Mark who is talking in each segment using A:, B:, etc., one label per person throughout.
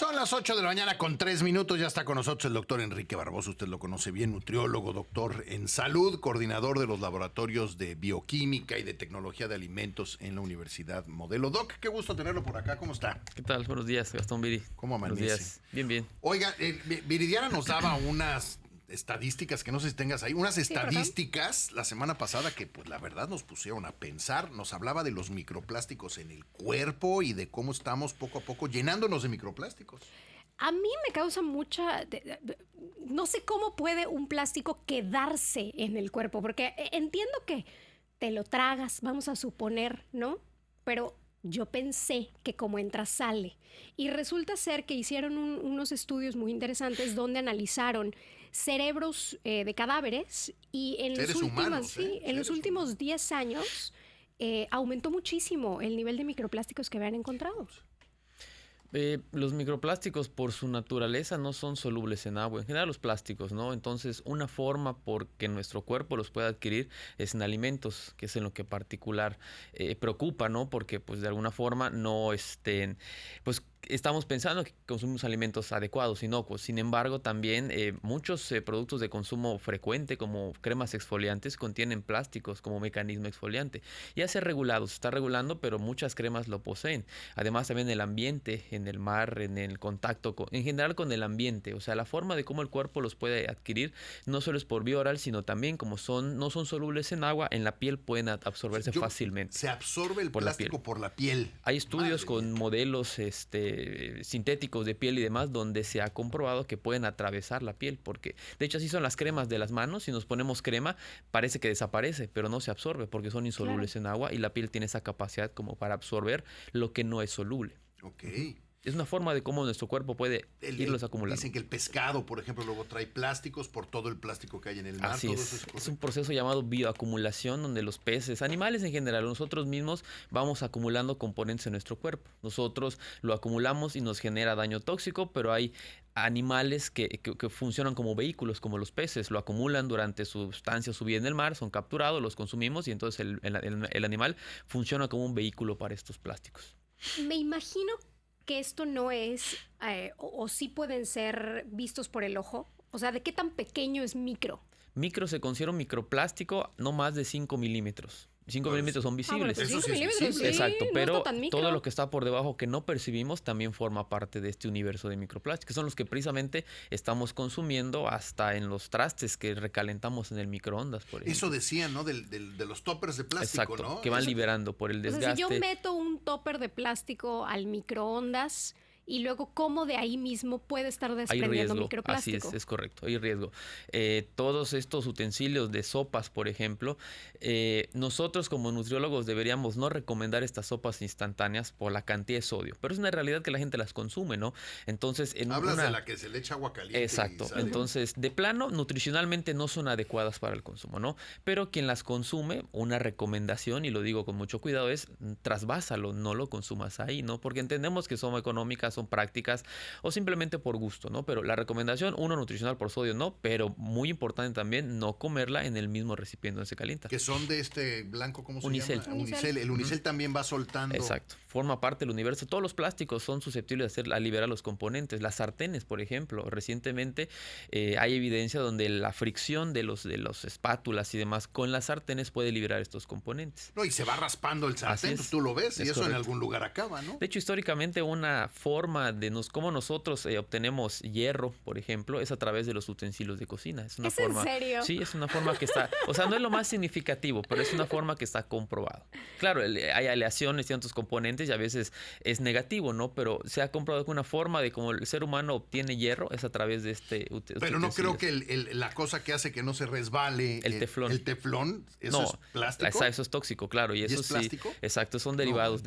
A: Son las 8 de la mañana con 3 minutos. Ya está con nosotros el doctor Enrique Barbosa. Usted lo conoce bien, nutriólogo, doctor en salud, coordinador de los laboratorios de bioquímica y de tecnología de alimentos en la Universidad Modelo. Doc, qué gusto tenerlo por acá. ¿Cómo está?
B: ¿Qué tal? Buenos días, Gastón Viri.
A: ¿Cómo amanece?
B: Buenos días. Bien, bien.
A: Oiga, Viridiana nos daba unas estadísticas que no sé si tengas ahí, unas estadísticas la semana pasada que pues la verdad nos pusieron a pensar. Nos hablaba de los microplásticos en el cuerpo y de cómo estamos poco a poco llenándonos de microplásticos.
C: A mí me causa mucha... No sé cómo puede un plástico quedarse en el cuerpo, porque entiendo que te lo tragas, vamos a suponer, ¿no? Pero yo pensé que como entra, sale. Y resulta ser que hicieron unos estudios muy interesantes donde analizaron cerebros de cadáveres y en los últimos 10 años aumentó muchísimo el nivel de microplásticos que habían encontrado.
B: Los microplásticos por su naturaleza no son solubles en agua, en general los plásticos, ¿no? Entonces una forma por que nuestro cuerpo los pueda adquirir es en alimentos, que es en lo que particular preocupa, ¿no? Porque pues de alguna forma no pues estamos pensando que consumimos alimentos adecuados, inocuos. Sin embargo, también muchos productos de consumo frecuente, como cremas exfoliantes, contienen plásticos como mecanismo exfoliante. Ya se ha regulado, se está regulando, pero muchas cremas lo poseen. Además, también el ambiente, en el mar, en el contacto, en general con el ambiente. O sea, la forma de cómo el cuerpo los puede adquirir no solo es por vía oral, sino también como no son solubles en agua, en la piel pueden absorberse fácilmente.
A: Se absorbe el plástico por la piel.
B: Hay estudios con modelos sintéticos de piel y demás donde se ha comprobado que pueden atravesar la piel, porque de hecho así son las cremas de las manos. Si nos ponemos crema parece que desaparece, pero no se absorbe porque son insolubles en agua y la piel tiene esa capacidad como para absorber lo que no es soluble.
A: Ok.
B: Es una forma de cómo nuestro cuerpo puede irlos acumulando.
A: Dicen que el pescado, por ejemplo, luego trae plásticos por todo el plástico que hay en el mar.
B: Así
A: todo
B: es.
A: Eso
B: Es un proceso llamado bioacumulación, donde los peces, animales en general, nosotros mismos vamos acumulando componentes en nuestro cuerpo. Nosotros lo acumulamos y nos genera daño tóxico, pero hay animales que funcionan como vehículos, como los peces. Lo acumulan durante su estancia, su vida en el mar, son capturados, los consumimos y entonces el animal funciona como un vehículo para estos plásticos.
C: Me imagino que esto no es, o sí pueden ser vistos por el ojo. O sea, ¿de qué tan pequeño es micro?
B: Micro se considera un microplástico no más de 5 milímetros. 5 milímetros son visibles.
C: Bueno, pues 5 milímetros, sí,
B: exacto, pero
C: no está tan micro.
B: todo lo que está por debajo que no percibimos también forma parte de este universo de microplásticos, que son los que precisamente estamos consumiendo hasta en los trastes que recalentamos en el microondas, por ejemplo.
A: Eso decían, ¿no? De los toppers de plástico,
B: exacto,
A: ¿no?
B: que van liberando por el desgaste.
C: O sea, si yo meto un topper de plástico al microondas y luego cómo de ahí mismo puede estar desprendiendo microplástico.
B: Así es correcto, hay riesgo. Todos estos utensilios de sopas, por ejemplo, nosotros como nutriólogos deberíamos no recomendar estas sopas instantáneas por la cantidad de sodio, pero es una realidad que la gente las consume, ¿no? Entonces,
A: hablas de la que se le echa agua caliente.
B: Exacto, entonces de plano nutricionalmente no son adecuadas para el consumo, ¿no? Pero quien las consume, una recomendación, y lo digo con mucho cuidado, es trasvásalo, no lo consumas ahí, ¿no? Porque entendemos que son económicas, son prácticas o simplemente por gusto, ¿no? Pero la recomendación, nutricional por sodio no, pero muy importante también no comerla en el mismo recipiente donde se calienta.
A: Que son de este blanco, ¿cómo se
B: unicel.
A: llama? Unicel. El unicel también va soltando.
B: Exacto, forma parte del universo. Todos los plásticos son susceptibles a liberar los componentes. Las sartenes, por ejemplo, recientemente hay evidencia donde la fricción de los espátulas y demás con las sartenes puede liberar estos componentes.
A: No, y se va raspando el sartén, pues tú lo ves, y eso correcto. En algún lugar acaba, ¿no?
B: De hecho, históricamente una forma de cómo nosotros obtenemos hierro, por ejemplo, es a través de los utensilios de cocina. Es una
C: ¿Es
B: forma,
C: en serio?
B: Sí, es una forma que está, o sea, no es lo más significativo, pero es una forma que está comprobado. Claro, hay aleaciones y otros componentes y a veces es negativo, ¿no? Pero se ha comprobado que una forma de cómo el ser humano obtiene hierro es a través de este utensilio.
A: Pero no creo que la cosa que hace que no se resbale
B: el teflón.
A: El teflón, eso es plástico.
B: Eso es tóxico, claro. ¿Y eso
A: es plástico?
B: Exacto, son derivados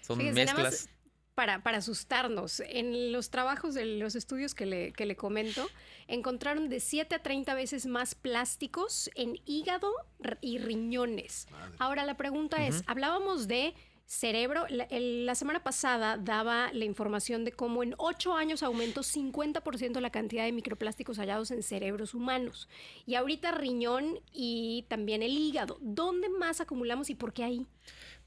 B: son
C: fíjese,
B: mezclas.
C: Para asustarnos, en los trabajos de los estudios que le comento, encontraron de 7 a 30 veces más plásticos en hígado y riñones. Madre. Ahora la pregunta es, hablábamos de cerebro. La semana pasada daba la información de cómo en 8 años aumentó 50% la cantidad de microplásticos hallados en cerebros humanos. Y ahorita riñón y también el hígado. ¿Dónde más acumulamos y por qué ahí?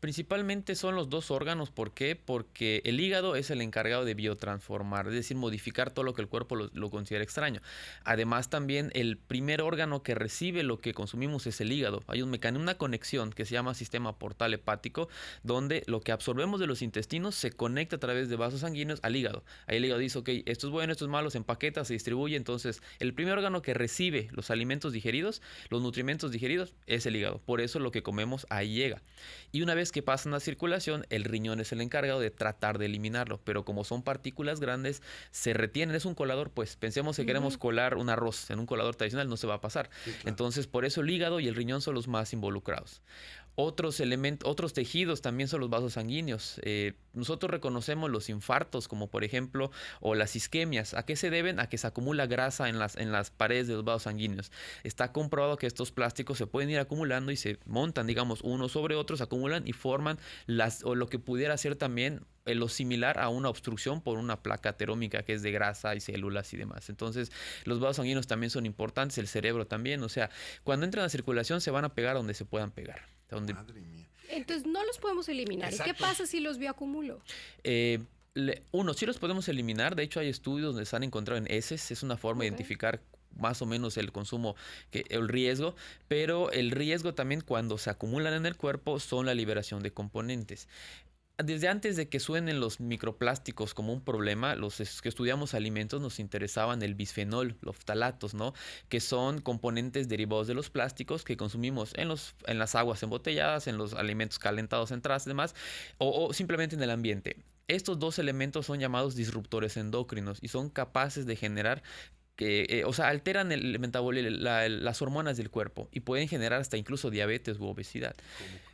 B: Principalmente son los dos órganos. ¿Por qué? Porque el hígado es el encargado de biotransformar, es decir, modificar todo lo que el cuerpo lo considera extraño. Además, también el primer órgano que recibe lo que consumimos es el hígado. Hay un mecanismo, una conexión que se llama sistema portal hepático, donde lo que absorbemos de los intestinos se conecta a través de vasos sanguíneos al hígado. Ahí el hígado dice, ok, esto es bueno, esto es malo, se empaqueta, se distribuye. Entonces, el primer órgano que recibe los alimentos digeridos, los nutrimentos digeridos, es el hígado. Por eso lo que comemos ahí llega. Y una vez que pasan a circulación, el riñón es el encargado de tratar de eliminarlo, pero como son partículas grandes, se retienen. Es un colador, pues. Pensemos que queremos colar un arroz en un colador tradicional, no se va a pasar. Sí, claro. Entonces, por eso el hígado y el riñón son los más involucrados. Otros tejidos también son los vasos sanguíneos. Nosotros reconocemos los infartos, como por ejemplo, o las isquemias. ¿A qué se deben? A que se acumula grasa en las paredes de los vasos sanguíneos. Está comprobado que estos plásticos se pueden ir acumulando y se montan, digamos, unos sobre otros, acumulan y forman o lo que pudiera ser también lo similar a una obstrucción por una placa aterómica que es de grasa y células y demás. Entonces, los vasos sanguíneos también son importantes, el cerebro también. O sea, cuando entran a circulación se van a pegar donde se puedan pegar.
A: Madre mía.
C: Entonces, no los podemos eliminar. Exacto. ¿Y qué pasa si los bioacumulo?
B: Sí los podemos eliminar. De hecho, hay estudios donde se han encontrado en heces. Es una forma de identificar más o menos el consumo, el riesgo, pero el riesgo también cuando se acumulan en el cuerpo son la liberación de componentes. Desde antes de que suenen los microplásticos como un problema, los que estudiamos alimentos nos interesaban el bisfenol, los ftalatos, ¿no? Que son componentes derivados de los plásticos que consumimos en las aguas embotelladas, en los alimentos calentados en tras y demás, o simplemente en el ambiente. Estos dos elementos son llamados disruptores endocrinos y son capaces de generar alteran el metabolismo, las hormonas del cuerpo y pueden generar hasta incluso diabetes u obesidad.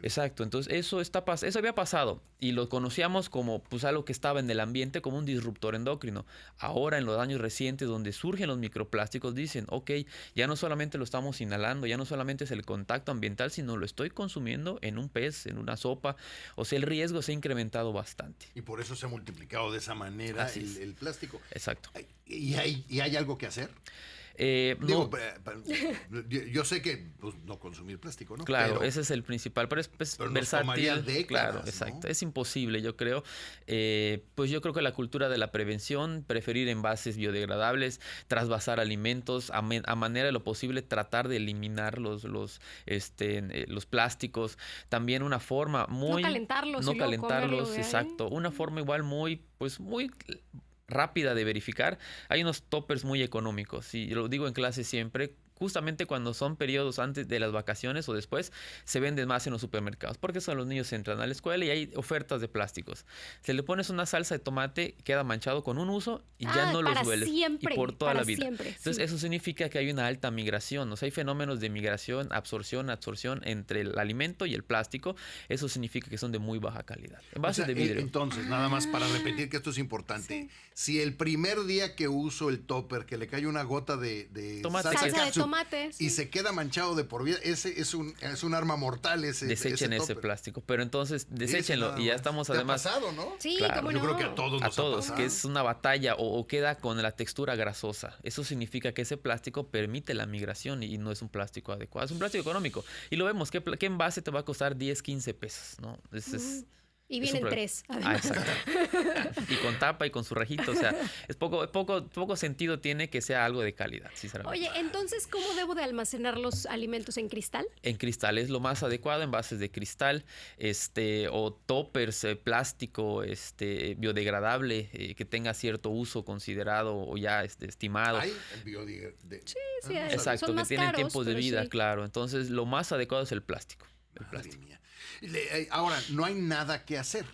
B: Exacto, entonces eso había pasado y lo conocíamos como pues algo que estaba en el ambiente como un disruptor endocrino. Ahora en los años recientes donde surgen los microplásticos dicen, ok, ya no solamente lo estamos inhalando, ya no solamente es el contacto ambiental, sino lo estoy consumiendo en un pez, en una sopa. O sea, el riesgo se ha incrementado bastante.
A: Y por eso se ha multiplicado de esa manera el plástico.
B: Exacto.
A: ¿Y hay algo que hacer?
B: No.
A: Yo sé que pues, no consumir plástico, ¿no?
B: Claro, ese es el principal, pero es versátil.
A: Décadas,
B: claro, exacto. ¿No? Es imposible, yo creo. Pues yo creo que la cultura de la prevención, preferir envases biodegradables, trasvasar alimentos, a manera de lo posible tratar de eliminar los plásticos. También una forma muy...
C: No calentarlos,
B: exacto. Una forma igual muy rápida de verificar. Hay unos toppers muy económicos y lo digo en clase siempre. Justamente cuando son periodos antes de las vacaciones o después, se venden más en los supermercados. Porque son los niños entran a la escuela y hay ofertas de plásticos. Si le pones una salsa de tomate, queda manchado con un uso y ya no los hueles.
C: Siempre,
B: y por toda la vida.
C: Siempre,
B: entonces, eso significa que hay una alta migración. O sea, hay fenómenos de migración, absorción entre el alimento y el plástico. Eso significa que son de muy baja calidad. Envases de vidrio.
A: Entonces, nada más para repetir que esto es importante. Sí. Si el primer día que uso el topper, que le cae una gota de
C: salsa de tomate,
A: y se queda manchado de por vida, ese es un arma mortal.
B: Desechen ese plástico, pero entonces deséchenlo y ya estamos además...
A: ¿Te ha pasado, no?
C: Sí,
A: claro.
C: ¿cómo no?
A: Yo creo que a todos nos ha pasado.
B: Que es una batalla o queda con la textura grasosa. Eso significa que ese plástico permite la migración y no es un plástico adecuado. Es un plástico económico. Y lo vemos, ¿qué envase te va a costar 10, 15 pesos? ¿No?
C: Y vienen 3,
B: además. Exacto. Y con tapa y con su rajito. O sea, poco sentido tiene que sea algo de calidad, sinceramente.
C: Oye, entonces, ¿cómo debo de almacenar los alimentos en cristal?
B: En cristal es lo más adecuado, envases de cristal, o toppers, plástico, biodegradable, que tenga cierto uso considerado o ya estimado.
A: ¿Hay
C: Sí, hay.
B: Exacto,
C: son
B: que
C: más
B: tienen
C: caros,
B: tiempos de vida,
C: sí.
B: Claro. Entonces, lo más adecuado es el plástico.
A: Madre mía. Ahora, no hay nada que hacer.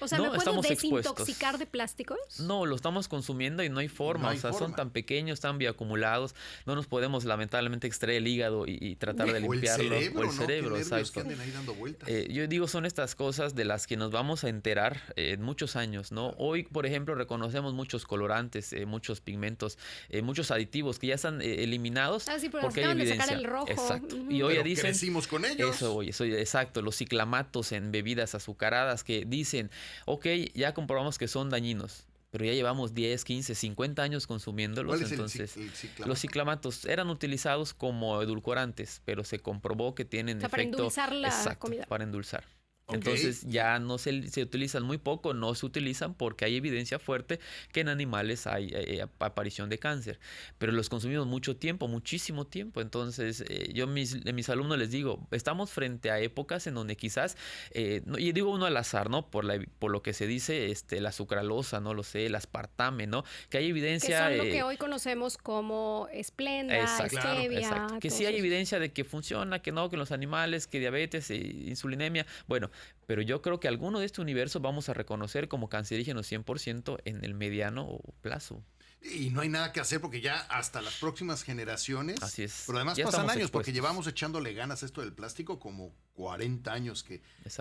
C: O sea, ¿me puedo desintoxicar de plásticos?
B: No, lo estamos consumiendo y no hay forma. Son tan pequeños, tan bioacumulados. No nos podemos lamentablemente extraer el hígado y tratar de limpiarlo.
A: O el cerebro,
B: exacto.
A: Que anden ahí dando vueltas.
B: Yo digo, son estas cosas de las que nos vamos a enterar en muchos años, ¿no? Hoy, por ejemplo, reconocemos muchos colorantes, muchos pigmentos, muchos aditivos que ya están eliminados.
C: Sí,
B: porque hay evidencia.
C: De sacar el rojo.
B: Exacto. Y hoy ya dicen...
A: crecimos con ellos.
B: Exacto. Los ciclamatos en bebidas azucaradas que dicen... Ok, ya comprobamos que son dañinos, pero ya llevamos 10, 15, 50 años consumiéndolos.
A: ¿Cuál es
B: entonces,
A: el ciclamato?
B: Los ciclamatos eran utilizados como edulcorantes, pero se comprobó que tienen efecto...
C: para endulzar la comida.
B: Para endulzar. Entonces ya no se utilizan muy poco, no se utilizan porque hay evidencia fuerte que en animales hay aparición de cáncer, pero los consumimos mucho tiempo, muchísimo tiempo. Entonces yo a mis alumnos les digo, estamos frente a épocas en donde quizás, y digo uno al azar, ¿no? Por lo que se dice, la sucralosa, no lo sé, el aspartame, ¿no? Que hay evidencia...
C: Que son lo que hoy conocemos como Splenda,
B: exacto,
C: Stevia.
B: exacto. Que sí hay evidencia de que funciona, que no, que en los animales, que diabetes, insulinemia, bueno... Pero yo creo que alguno de este universo vamos a reconocer como cancerígenos 100% en el mediano plazo.
A: Y no hay nada que hacer porque ya hasta las próximas generaciones.
B: Así es.
A: Pero además
B: ya
A: pasan años
B: expuestos.
A: porque llevamos echándole ganas a esto del plástico como 40 años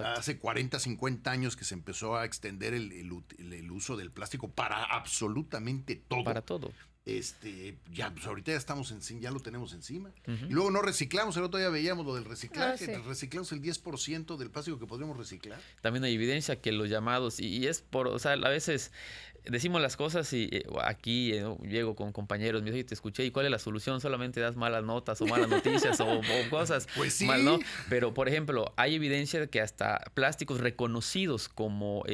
A: hace 40, 50 años que se empezó a extender el uso del plástico para absolutamente todo.
B: Para todo.
A: Ya, pues ahorita ya lo tenemos encima. Y luego no reciclamos. El otro día veíamos lo del reciclaje. Reciclamos el 10% del plástico que podríamos reciclar.
B: También hay evidencia que los llamados, y es o sea, a veces decimos las cosas y aquí llego con compañeros, me dicen, oye, te escuché, ¿y cuál es la solución? Solamente das malas notas o malas noticias o cosas
A: pues sí.
B: mal, ¿no? Pero, por ejemplo, hay evidencia de que hasta plásticos reconocidos como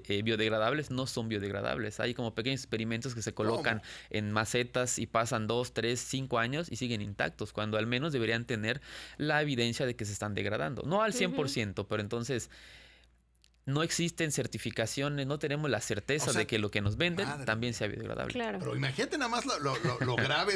B: biodegradables no son biodegradables. Hay como pequeños experimentos que se colocan en macetas y pasan 2, 3, 5 años y siguen intactos, cuando al menos deberían tener la evidencia de que se están degradando. No al 100%, pero entonces... No existen certificaciones, no tenemos la certeza de que lo que nos venden también sea biodegradable.
C: Claro.
A: Pero imagínate nada más lo grave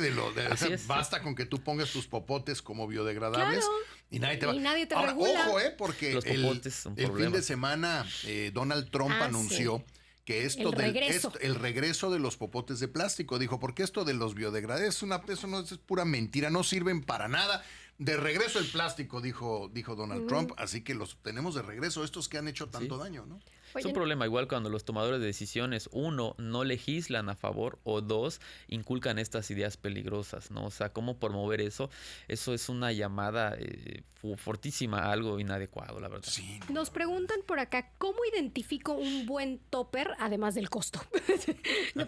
A: basta con que tú pongas tus popotes como biodegradables y nadie te
C: regula.
A: Ojo, porque
B: los popotes son
A: el fin de semana Donald Trump anunció que el regreso de los popotes de plástico. Dijo, porque esto de los biodegradables eso no es pura mentira, no sirven para nada. De regreso el plástico, dijo Donald Trump, así que los tenemos de regreso, estos que han hecho tanto daño, ¿no?
B: Es un problema igual cuando los tomadores de decisiones, 1, no legislan a favor, o 2, inculcan estas ideas peligrosas, ¿no? O sea, ¿cómo promover eso? Eso es una llamada fortísima a algo inadecuado, la verdad.
A: Sí.
C: Nos preguntan por acá, ¿cómo identifico un buen topper además del costo?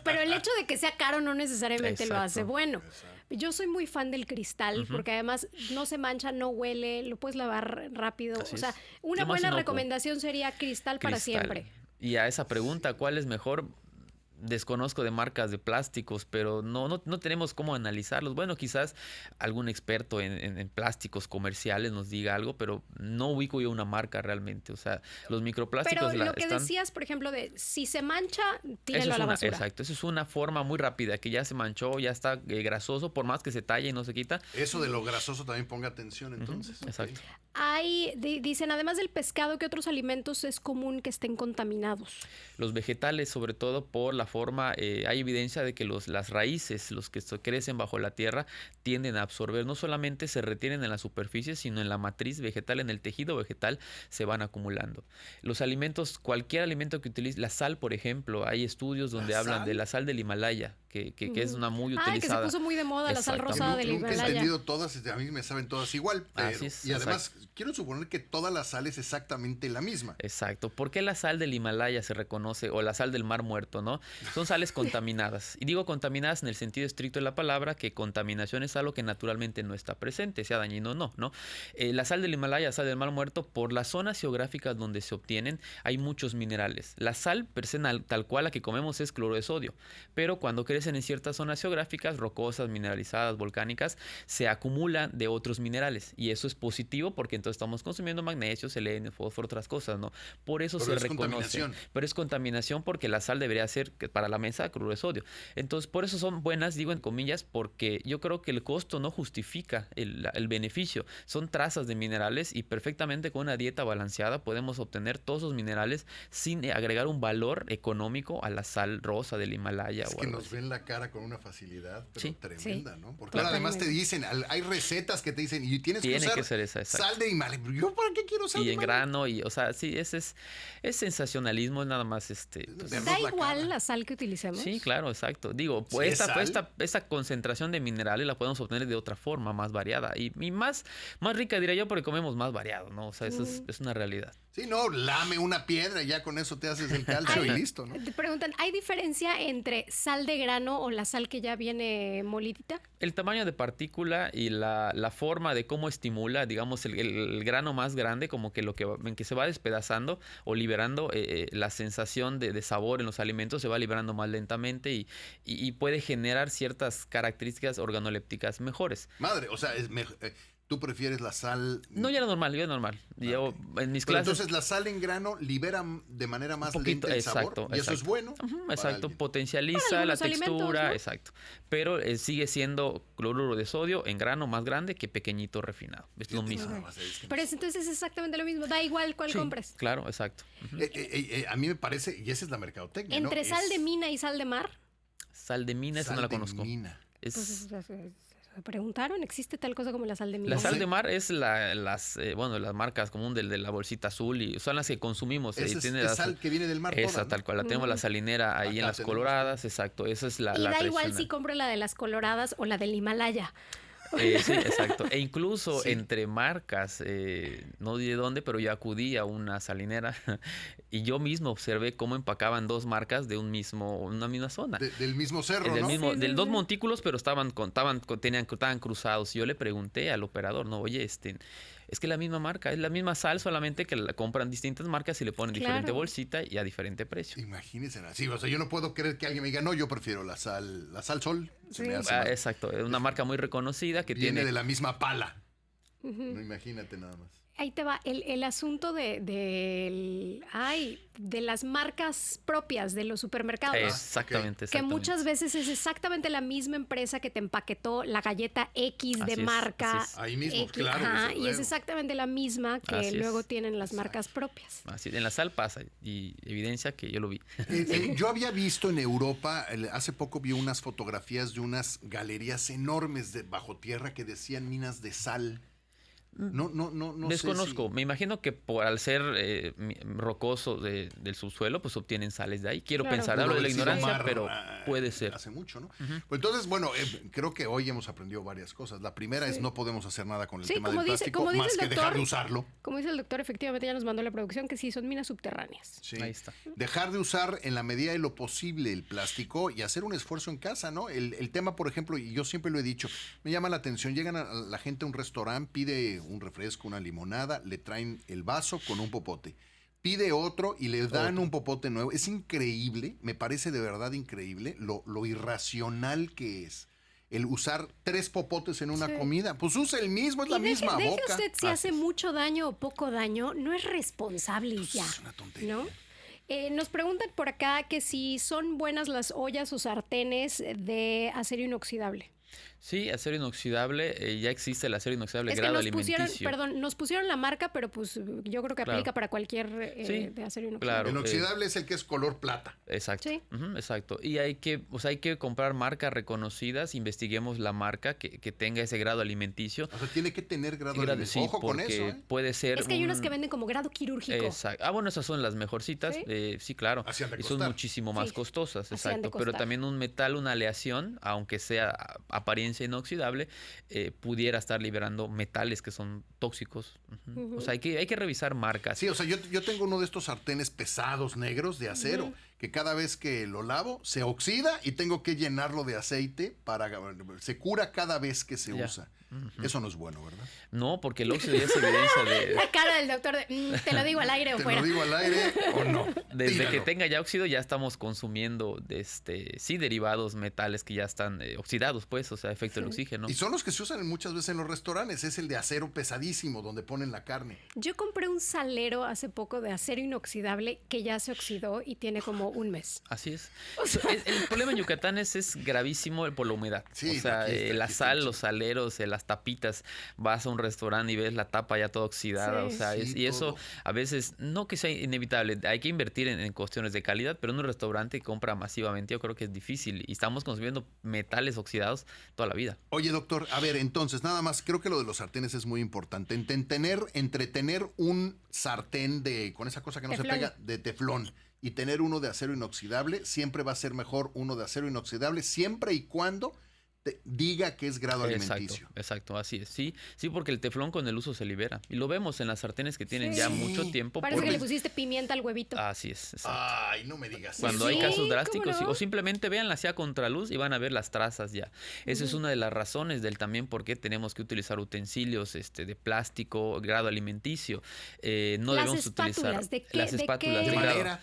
C: Pero el hecho de que sea caro no necesariamente lo hace bueno.
A: Exacto.
C: Yo soy muy fan del cristal porque además no se mancha, no huele, lo puedes lavar rápido.
B: Así
C: o sea,
B: es.
C: una buena recomendación sería cristal para siempre.
B: Y a esa pregunta, ¿cuál es mejor? Desconozco de marcas de plásticos, pero no tenemos cómo analizarlos. Bueno, quizás algún experto en plásticos comerciales nos diga algo, pero no ubico yo una marca realmente. O sea, los microplásticos...
C: Pero lo que decías, por ejemplo, de si se mancha, tíralo a la basura.
B: Exacto, eso es una forma muy rápida, que ya se manchó, ya está grasoso, por más que se talle y no se quita.
A: Eso de lo grasoso también ponga atención, entonces.
B: Exacto.
C: Dicen, además del pescado, ¿qué otros alimentos es común que estén contaminados?
B: Los vegetales, sobre todo por la forma, hay evidencia de que las raíces, los que crecen bajo la tierra, tienden a absorber, no solamente se retienen en la superficie, sino en la matriz vegetal, en el tejido vegetal, se van acumulando. Los alimentos, cualquier alimento que utilice, la sal, por ejemplo, hay estudios donde hablan de la sal del Himalaya, que es una muy utilizada.
C: Que se puso muy de moda la sal rosada del Himalaya.
A: Nunca he entendido todas, a mí me saben todas igual. Y además, quiero suponer que toda la sal es exactamente la misma.
B: Exacto. ¿Por qué la sal del Himalaya se reconoce, o la sal del Mar Muerto, no? Son sales contaminadas. Y digo contaminadas en el sentido estricto de la palabra, que contaminación es algo que naturalmente no está presente, sea dañino o no, ¿no? La sal del Himalaya, sal del Mar Muerto, por las zonas geográficas donde se obtienen, hay muchos minerales. La sal, per se, tal cual la que comemos, es cloro de sodio. Pero cuando crecen en ciertas zonas geográficas, rocosas, mineralizadas, volcánicas, se acumulan de otros minerales. Y eso es positivo porque entonces estamos consumiendo magnesio, selenio, fósforo, otras cosas, ¿no? Por eso se reconoce. Pero es contaminación porque la sal debería ser, para la mesa, cloruro de sodio. Entonces, por eso son buenas, digo en comillas, porque yo creo que el costo no justifica el beneficio. Son trazas de minerales y perfectamente con una dieta balanceada podemos obtener todos esos minerales sin agregar un valor económico a la sal rosa del Himalaya.
A: Es que nos ven la cara con una facilidad tremenda, ¿no? Porque
C: Totalmente.
A: además te dicen, hay recetas que te dicen, y tienes que usar
B: ser esa,
A: sal de Himalaya. ¿Yo para qué quiero sal de
B: Y en
A: Himalaya?
B: grano, y, o sea, sí, es sensacionalismo, nada más
C: ¿Da igual la sal que utilicemos?
B: Sí, claro, exacto. Digo,
A: ¿Sí
B: pues
A: es
B: esta concentración de minerales la podemos obtener de otra forma, más variada y más rica, diría yo, porque comemos más variado, ¿no? O sea, eso es una realidad.
A: Sí, no, lame una piedra y ya con eso te haces el calcio y listo, ¿no?
C: Te preguntan, ¿hay diferencia entre sal de grano grano o la sal que ya viene molidita?
B: El tamaño de partícula y la forma de cómo estimula, digamos, el grano más grande, como que en que se va despedazando o liberando la sensación de sabor en los alimentos, se va liberando más lentamente y puede generar ciertas características organolépticas mejores.
A: Madre, o sea, ¿tú prefieres la sal?
B: No, ya era normal, ya era normal. Yo en mis
A: Pero
B: clases...
A: entonces la sal en grano libera de manera más
B: poquito,
A: lenta el sabor. Y eso es bueno.
B: Exacto,
A: alguien.
B: potencializa la
C: algunos alimentos,
B: textura,
C: ¿no?
B: exacto. Pero sigue siendo cloruro de sodio en grano más grande que pequeñito refinado. Es lo mismo.
C: Pero entonces es exactamente lo mismo, da igual cuál
B: Sí,
C: compres.
B: claro, exacto.
A: A mí me parece, y esa es la mercadotecnia, ¿no?
C: Entre sal de mina y sal de mar,
B: Sal de mina, esa no la conozco.
A: Mina.
B: Es,
C: ¿se preguntaron? ¿Existe tal cosa como la sal de mina?
B: la
A: No
B: sal
A: sé.
B: de mar es las marcas común de la bolsita azul y son las que consumimos.
A: Esa es,
B: tiene
A: es sal que viene del mar
B: esa
A: toda, ¿no?
B: tal cual, la tenemos la salinera ahí
A: Acá
B: en las
A: tenemos,
B: coloradas, exacto. Esa es la
C: Y da igual
B: tradicional.
C: si compro la de las coloradas o la del Himalaya.
B: Sí, exacto. E incluso
A: Sí.
B: entre marcas, no diré dónde, pero yo acudí a una salinera y yo mismo observé cómo empacaban dos marcas de una misma zona.
A: Del mismo cerro,
B: Del
A: ¿no?
B: mismo,
C: Sí,
B: del
C: sí,
B: dos
C: sí.
B: montículos, pero estaban cruzados. Y yo le pregunté al operador, no, oye, es que la misma marca, es la misma sal, solamente que la compran distintas marcas y le ponen diferente
C: Claro.
B: bolsita y a diferente precio.
A: Imagínense así, o sea, yo no puedo creer que alguien me diga, no, yo prefiero la sal sol. Se me
C: Sí.
A: hace
B: Ah,
A: más-
B: exacto, es una marca muy reconocida que
A: viene
B: tiene...
A: de la misma pala.
C: Ujú.
A: No, imagínate nada más.
C: Ahí te va el asunto de las marcas propias de los supermercados.
B: Exactamente,
C: Que
B: exactamente.
C: muchas veces es exactamente la misma empresa que te empaquetó la galleta X de
B: Así es,
C: marca.
B: así es.
A: Ahí mismo,
C: X,
A: claro,
C: ajá,
A: desde
C: y es
A: luego.
C: exactamente la misma que
B: Así es.
C: luego tienen las
A: Exacto.
C: marcas propias.
B: Así, en la sal pasa y evidencia que yo lo vi.
A: Yo había visto en Europa, hace poco vi unas fotografías de unas galerías enormes bajo tierra que decían minas de sal. No
B: Desconozco,
A: sé si-
B: me imagino que al ser rocoso del subsuelo, pues obtienen sales de ahí. Quiero
C: Claro.
B: pensar,
A: Pudo
B: hablo de la
A: haber sido
B: ignorancia,
A: mar,
B: pero puede ser.
A: Hace mucho, ¿no? Pues entonces, bueno, creo que hoy hemos aprendido varias cosas. La primera es no podemos hacer nada con el
C: Sí,
A: tema
C: como
A: del
C: dice-
A: plástico,
C: como dice
A: más
C: el
A: que dejar
C: doctor.
A: de usarlo.
C: Como dice el doctor, efectivamente ya nos mandó la producción que sí, son minas subterráneas.
A: Sí.
B: Ahí está.
A: Dejar de usar en la medida de lo posible el plástico y hacer un esfuerzo en casa, ¿no? El tema, por ejemplo, y yo siempre lo he dicho, me llama la atención, llegan la gente a un restaurante, pide un refresco, una limonada, le traen el vaso con un popote. Pide otro y le dan un popote nuevo. Es increíble, me parece de verdad increíble lo irracional que es el usar 3 popotes en una
C: Sí.
A: comida. Pues usa el mismo, es la
C: Y deje
A: misma boca.
C: usted si hace mucho daño o poco daño, no es responsable y ya.
A: Es una tontería.
C: ¿No? Nos preguntan por acá que si son buenas las ollas o sartenes de acero inoxidable.
B: Sí, acero inoxidable, ya existe el acero inoxidable
C: Es que
B: grado
C: nos pusieron,
B: alimenticio.
C: perdón, nos pusieron la marca, pero pues yo creo que
B: Claro.
C: aplica para cualquier
B: Sí,
C: de acero inoxidable.
B: claro.
A: El inoxidable es el que es color plata.
B: Exacto.
C: Sí.
B: Ujú, exacto. Y hay que comprar marcas reconocidas, investiguemos la marca que tenga ese grado alimenticio.
A: O sea, tiene que tener grado
B: Grado-
A: alimenticio.
B: sí,
A: Ojo con
B: porque
A: eso, ¿eh?
B: puede ser
C: Es que hay unas que venden como grado quirúrgico.
B: Exacto. Bueno, esas son las mejorcitas.
C: ¿Sí?
B: Sí, claro.
A: Así han de
B: Y son
A: costar.
B: muchísimo más
C: Sí,
B: costosas,
C: así han de
B: exacto. Pero
C: costar.
B: también un metal, una aleación, aunque sea apariencia inoxidable, pudiera estar liberando metales que son tóxicos. Ujú.
C: Ujú.
B: O sea, hay que revisar marcas.
A: Sí, o sea, yo tengo uno de estos sartenes pesados negros de acero, que cada vez que lo lavo se oxida y tengo que llenarlo de aceite se cura cada vez que se
B: Ya.
A: usa. Eso no es bueno, ¿verdad?
B: No, porque el óxido ya es evidencia de...
C: La cara del doctor de, ¿te lo digo al aire o
A: ¿Te
C: fuera?
A: lo digo al aire o no?
B: Desde
A: Tíralo.
B: que tenga ya óxido ya estamos consumiendo sí derivados metales que ya están oxidados, pues, o sea, efecto del oxígeno.
A: Y son los que se usan muchas veces en los restaurantes, es el de acero pesadísimo donde ponen la carne.
C: Yo compré un salero hace poco de acero inoxidable que ya se oxidó y tiene como un mes.
B: Así es. El problema en Yucatán es gravísimo por la humedad.
A: Sí,
B: o sea,
A: aquí está,
B: la
A: aquí está
B: sal,
A: el
B: los saleros, las tapitas, vas a un restaurante y ves la tapa ya toda oxidada.
C: Sí.
B: O sea,
A: Sí,
B: y eso
A: todo.
B: a veces, no que sea inevitable, hay que invertir en cuestiones de calidad, pero en un restaurante que compra masivamente yo creo que es difícil y estamos consumiendo metales oxidados toda la vida.
A: Oye, doctor, a ver, entonces, nada más, creo que lo de los sartenes es muy importante. Entretener un sartén con esa cosa que no
C: Teflón.
A: se pega, de teflón, y tener uno de acero inoxidable, siempre va a ser mejor uno de acero inoxidable, siempre y cuando diga que es grado alimenticio.
B: Exacto, así es. Sí, porque el teflón con el uso se libera. Y lo vemos en las sartenes que tienen ya mucho tiempo.
C: Parece que le pusiste pimienta al huevito.
B: Así es, exacto.
A: Ay, no me digas eso.
B: Cuando hay casos drásticos,
C: ¿cómo no?
B: o simplemente véanla hacia contraluz y van a ver las trazas ya. Esa es una de las razones del también por qué tenemos que utilizar utensilios de plástico, grado alimenticio. No
C: Las
B: debemos utilizar
C: espátulas, ¿de qué?
B: las espátulas
A: De
B: grado-
A: madera.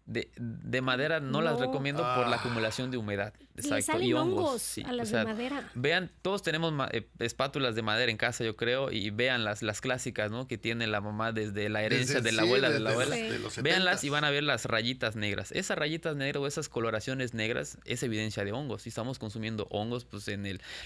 B: De madera no las recomiendo por la acumulación de humedad.
C: Sí, le salen
B: y
C: hongos
B: sí.
C: a las
B: O sea,
C: de madera.
B: Vean, todos tenemos espátulas de madera en casa, yo creo, y vean las clásicas, ¿no? Que tiene la mamá desde la herencia de la abuela de la abuela.
A: De los 70s.
B: Véanlas y van a ver las rayitas negras. Esas rayitas negras o esas coloraciones negras es evidencia de hongos. Si estamos consumiendo hongos, pues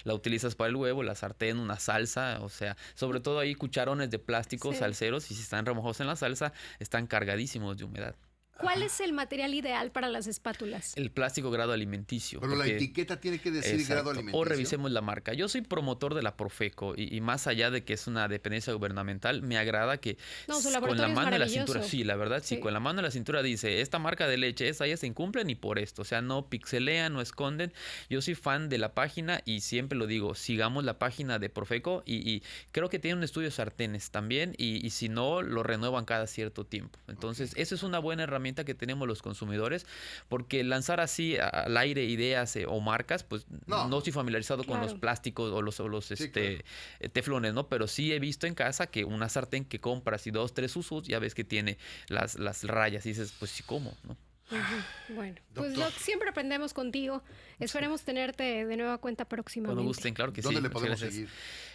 B: la utilizas para el huevo, la sartén, una salsa, o sea, sobre todo ahí cucharones de plástico, salseros, y si están remojados en la salsa, están cargadísimos de humedad.
C: ¿Cuál es el material ideal para las espátulas?
B: El plástico grado alimenticio.
A: Pero la etiqueta tiene que decir grado alimenticio.
B: O revisemos la marca. Yo soy promotor de la Profeco y más allá de que es una dependencia gubernamental, me agrada que
C: Su
B: con
C: laboratorio
B: la
C: es
B: mano en la
C: maravilloso.
B: cintura, sí, la verdad, sí, con la mano en la cintura dice, esta marca de leche, esa ya se incumplen y por esto. O sea, no pixelean, no esconden. Yo soy fan de la página y siempre lo digo, sigamos la página de Profeco y creo que tiene un estudio sartenes también y si no, lo renuevan cada cierto tiempo. Entonces, esa es una buena herramienta que tenemos los consumidores, porque lanzar así al aire ideas o marcas, pues no estoy familiarizado con los plásticos o los teflones, ¿no? Pero sí he visto en casa que una sartén que compras y 2, 3 usos, ya ves que tiene las rayas y dices, pues sí, ¿cómo? ¿No?
C: Bueno, pues siempre aprendemos contigo. Esperemos tenerte de nueva cuenta próximamente.
B: Cuando gusten, claro que sí.
A: ¿Dónde le podemos seguir?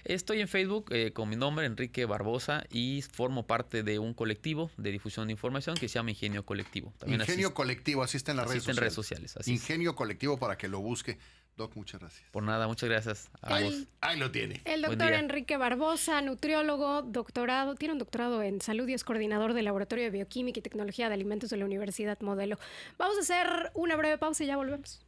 B: Estoy en Facebook con mi nombre, Enrique Barbosa, y formo parte de un colectivo de difusión de información que se llama Ingenio Colectivo. También
A: Ingenio Colectivo, así está en las redes sociales.
B: Así
A: Ingenio Colectivo para que lo busque. Doc, muchas gracias.
B: Por nada, muchas gracias a vos.
A: Ahí lo tiene.
C: El doctor Enrique Barbosa, nutriólogo, tiene un doctorado en salud y es coordinador del Laboratorio de Bioquímica y Tecnología de Alimentos de la Universidad Modelo. Vamos a hacer una breve pausa y ya volvemos.